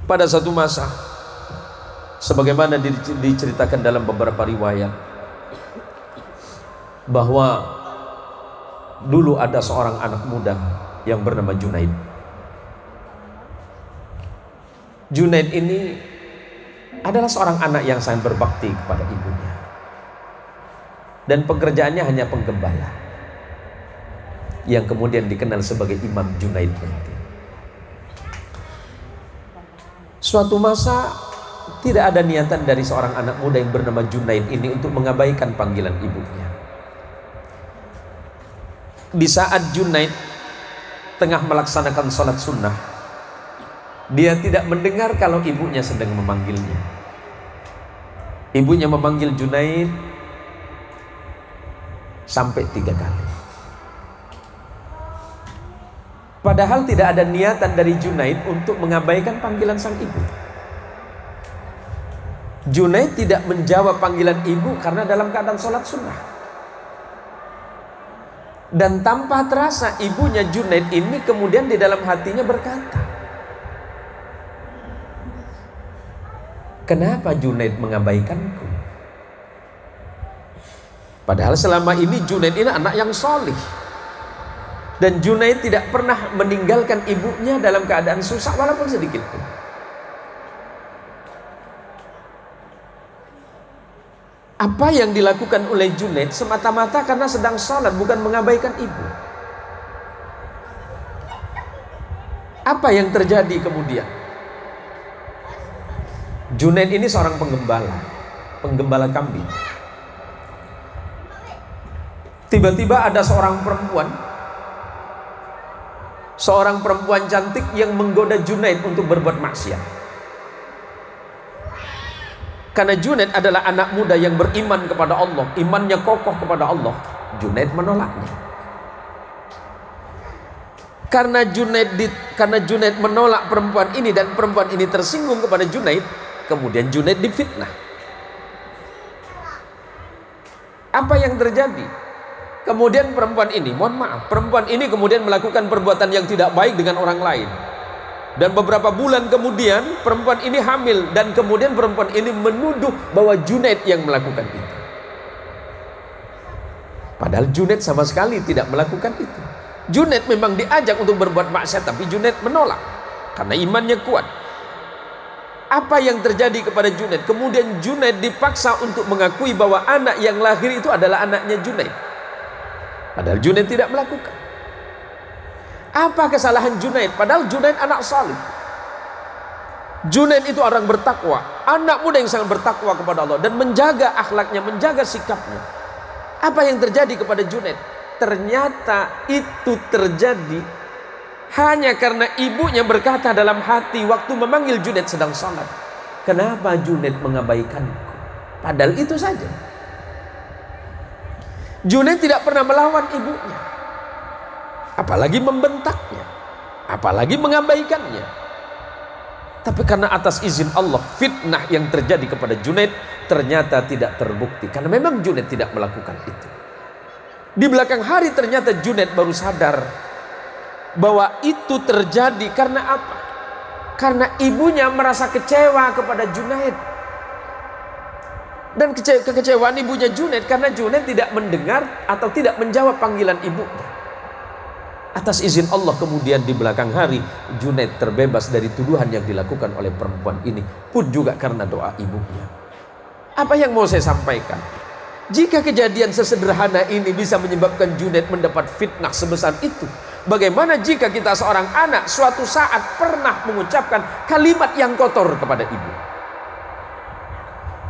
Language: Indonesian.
Pada satu masa, sebagaimana diceritakan dalam beberapa riwayat, bahwa dulu ada seorang anak muda yang bernama Junaid. Junaid ini adalah seorang anak yang sangat berbakti kepada ibunya, dan pekerjaannya hanya penggembala, yang kemudian dikenal sebagai Imam Junaid nanti. Suatu masa tidak ada niatan dari seorang anak muda yang bernama Junaid ini untuk mengabaikan panggilan ibunya. Di saat Junaid tengah melaksanakan sholat sunnah, dia tidak mendengar kalau ibunya sedang memanggilnya. Ibunya memanggil Junaid sampai 3 kali. Padahal tidak ada niatan dari Junaid untuk mengabaikan panggilan sang ibu. Junaid tidak menjawab panggilan ibu karena dalam keadaan sholat sunnah. Dan tanpa terasa ibunya Junaid ini kemudian di dalam hatinya berkata, "Kenapa Junaid mengabaikanku?" Padahal selama ini Junaid ini anak yang solih, dan Junaid tidak pernah meninggalkan ibunya dalam keadaan susah walaupun sedikit pun. Apa yang dilakukan oleh Junaid semata-mata karena sedang sholat, bukan mengabaikan ibu. Apa yang terjadi kemudian? Junaid ini seorang penggembala kambing. Tiba-tiba ada seorang perempuan cantik yang menggoda Junaid untuk berbuat maksiat. Karena Junaid adalah anak muda yang beriman kepada Allah, imannya kokoh kepada Allah, Junaid menolaknya. Karena Junaid menolak perempuan ini dan perempuan ini tersinggung kepada Junaid, kemudian Junaid difitnah. Apa yang terjadi? Kemudian perempuan ini kemudian melakukan perbuatan yang tidak baik dengan orang lain. Dan beberapa bulan kemudian perempuan ini hamil, dan kemudian perempuan ini menuduh bahwa Junaid yang melakukan itu. Padahal Junaid sama sekali tidak melakukan itu. Junaid memang diajak untuk berbuat maksiat, tapi Junaid menolak karena imannya kuat. Apa yang terjadi kepada Junaid? Kemudian Junaid dipaksa untuk mengakui bahwa anak yang lahir itu adalah anaknya Junaid. Padahal Junaid tidak melakukan. Apa kesalahan Junaid? Padahal Junaid anak salih. Junaid itu orang bertakwa, anak muda yang sangat bertakwa kepada Allah dan menjaga akhlaknya, menjaga sikapnya. Apa yang terjadi kepada Junaid? Ternyata itu terjadi hanya karena ibunya berkata dalam hati waktu memanggil Junaid sedang salat, "Kenapa Junaid mengabaikanku?" Padahal itu saja. Junaid tidak pernah melawan ibunya, apalagi membentaknya, apalagi mengabaikannya. Tapi karena atas izin Allah, fitnah yang terjadi kepada Junaid ternyata tidak terbukti, karena memang Junaid tidak melakukan itu. Di belakang hari ternyata Junaid baru sadar bahwa itu terjadi karena apa? Karena ibunya merasa kecewa kepada Junaid. Dan kekecewaan ibunya Junaid karena Junaid tidak mendengar atau tidak menjawab panggilan ibunya. Atas izin Allah kemudian di belakang hari Junaid terbebas dari tuduhan yang dilakukan oleh perempuan ini, pun juga karena doa ibunya. Apa yang mau saya sampaikan? Jika kejadian sesederhana ini bisa menyebabkan Junaid mendapat fitnah sebesar itu, bagaimana jika kita seorang anak suatu saat pernah mengucapkan kalimat yang kotor kepada ibu?